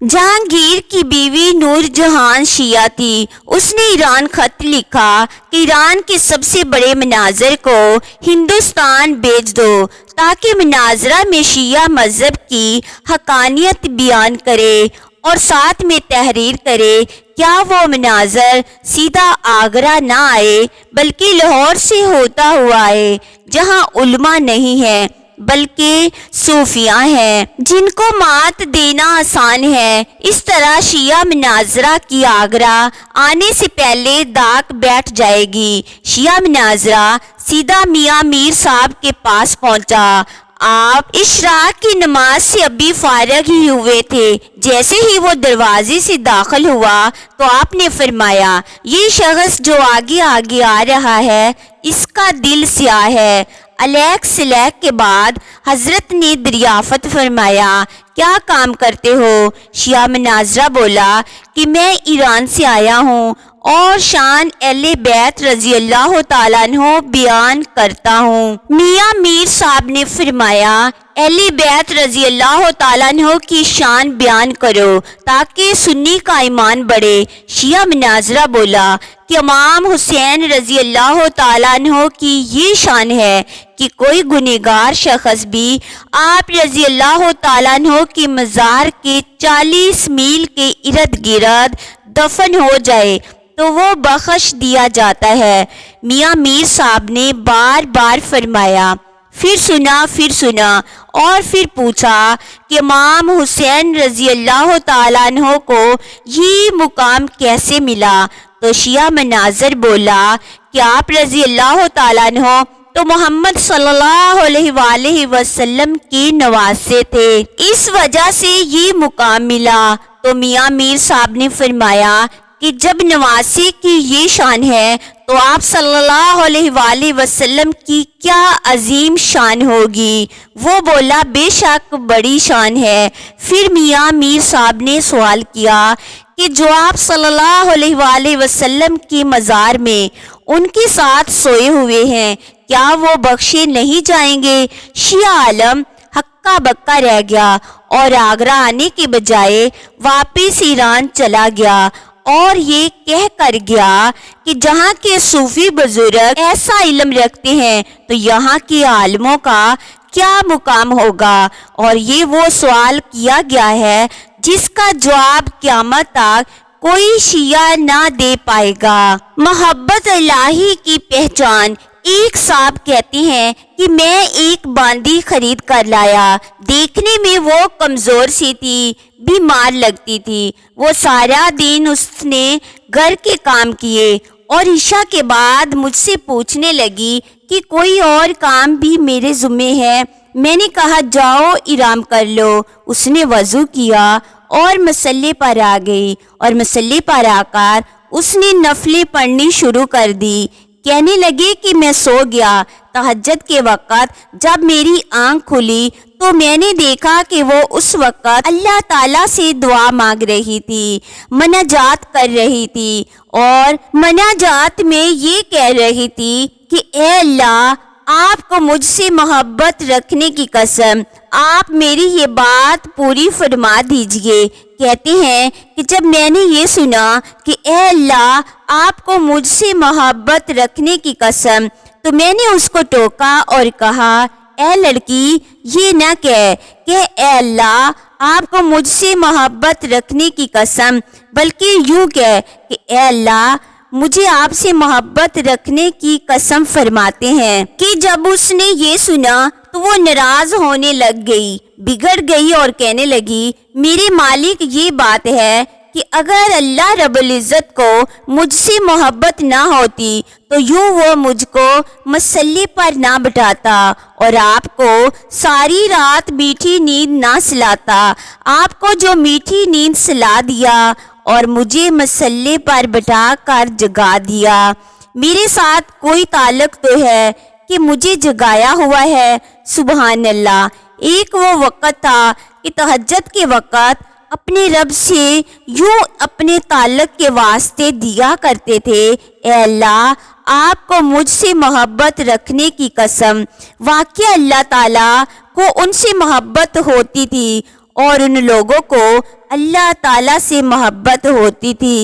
جہانگیر کی بیوی نور جہاں شیعہ تھی۔ اس نے ایران خط لکھا کہ ایران کے سب سے بڑے مناظر کو ہندوستان بھیج دو تاکہ مناظرہ میں شیعہ مذہب کی حقانیت بیان کرے اور ساتھ میں تحریر کرے۔ کیا وہ مناظر سیدھا آگرہ نہ آئے بلکہ لاہور سے ہوتا ہوا آئے، جہاں علماء نہیں ہیں بلکہ صوفیاء ہیں جن کو مات دینا آسان ہے۔ اس طرح شیعہ مناظرہ کی آگرہ آنے سے پہلے داغ بیٹھ جائے گی۔ شیعہ مناظرہ سیدھا میاں میر صاحب کے پاس پہنچا۔ آپ اشراق کی نماز سے ابھی فارغ ہی ہوئے تھے۔ جیسے ہی وہ دروازے سے داخل ہوا تو آپ نے فرمایا، یہ شخص جو آگے آگے آ رہا ہے اس کا دل سیاہ ہے۔ علیک سلیک کے بعد حضرت نے دریافت فرمایا، کیا کام کرتے ہو؟ شیعہ مناظرہ بولا کہ میں ایران سے آیا ہوں اور شان اہل بیت رضی اللہ تعالیٰ عنہ بیان کرتا ہوں۔ میاں میر صاحب نے فرمایا، اہل بیت رضی اللہ تعالیٰ عنہ کی شان بیان کرو تاکہ سنی کا ایمان بڑھے۔ شیعہ مناظرہ بولا کہ امام حسین رضی اللہ تعالیٰ عنہ کی یہ شان ہے کہ کوئی گنہگار شخص بھی آپ رضی اللہ تعالیٰ عنہ کی مزار کے 40 میل کے ارد گرد دفن ہو جائے تو وہ بخش دیا جاتا ہے۔ میاں میر صاحب نے بار بار فرمایا، پھر سنا اور پھر پوچھا کہ امام حسین رضی اللہ تعالیٰ عنہ کو یہ مقام کیسے ملا؟ تو شیعہ مناظر بولا کہ آپ رضی اللہ تعالیٰ عنہ تو محمد صلی اللہ علیہ وآلہ وسلم کے نواسے تھے، اس وجہ سے یہ مقام ملا۔ تو میاں میر صاحب نے فرمایا کہ جب نواسے کی یہ شان ہے تو آپ صلی اللہ علیہ وآلہ وسلم کی کیا عظیم شان ہوگی؟ وہ بولا، بے شک بڑی شان ہے۔ پھر میاں میر صاحب نے سوال کیا کہ جو آپ صلی اللہ علیہ وآلہ وسلم کی مزار میں ان کے ساتھ سوئے ہوئے ہیں، کیا وہ بخشے نہیں جائیں گے؟ شیعہ عالم ہکا بکا رہ گیا اور آگرہ آنے کے بجائے واپس ایران چلا گیا اور یہ کہہ کر گیا کہ جہاں کے صوفی بزرگ ایسا علم رکھتے ہیں تو یہاں کے عالموں کا کیا مقام ہوگا؟ اور یہ وہ سوال کیا گیا ہے جس کا جواب قیامت تک کوئی شیعہ نہ دے پائے گا۔ محبت الہی کی پہچان۔ ایک صاحب کہتے ہیں کہ میں ایک باندی خرید کر لایا۔ دیکھنے میں وہ کمزور سی تھی، بیمار لگتی تھی۔ وہ سارا دن اس نے گھر کے کام کیے اور عشاء کے بعد مجھ سے پوچھنے لگی کہ کوئی اور کام بھی میرے ذمے ہے۔ میں نے کہا جاؤ آرام کر لو۔ اس نے وضو کیا اور مصلے پر آ گئی اور مصلے پر آ کر اس نے نفلیں پڑھنی شروع کر دی۔ کہنے لگے کہ میں سو گیا۔ تہجد کے وقت جب میری آنکھ کھلی تو میں نے دیکھا کہ وہ اس وقت اللہ تعالیٰ سے دعا مانگ رہی تھی، مناجات کر رہی تھی اور مناجات میں یہ کہہ رہی تھی کہ اے اللہ، آپ کو مجھ سے محبت رکھنے کی قسم، آپ میری یہ بات پوری فرما دیجئے۔ کہتے ہیں کہ جب میں نے یہ سنا کہ اے اللہ، آپ کو مجھ سے محبت رکھنے کی قسم، تو میں نے اس کو ٹوکا اور کہا، اے لڑکی، یہ نہ کہہ کہ اے اللہ، آپ کو مجھ سے محبت رکھنے کی قسم، بلکہ یوں کہہ کہ اے اللہ، مجھے آپ سے محبت رکھنے کی قسم فرماتے ہیں۔ کہ جب اس نے یہ سنا تو وہ ناراض ہونے لگ گئی، بگڑ گئی اور کہنے لگی، میرے مالک یہ بات ہے کہ اگر اللہ رب العزت کو مجھ سے محبت نہ ہوتی تو یوں وہ مجھ کو مصلے پر نہ بٹھاتا اور آپ کو ساری رات میٹھی نیند نہ سلاتا۔ آپ کو جو میٹھی نیند سلا دیا اور مجھے مصلے پر بٹھا کر جگا دیا۔ میرے ساتھ کوئی تعلق تو ہے کہ مجھے جگایا ہوا ہے؟ سبحان اللہ۔ ایک وہ وقت تھا کہ تہجد کے وقت اپنے رب سے یوں اپنے تعلق کے واسطے دیا کرتے تھے، اے اللہ، آپ کو مجھ سے محبت رکھنے کی قسم۔ واقعہ اللہ تعالیٰ کو ان سے محبت ہوتی تھی اور ان لوگوں کو اللہ تعالیٰ سے محبت ہوتی تھی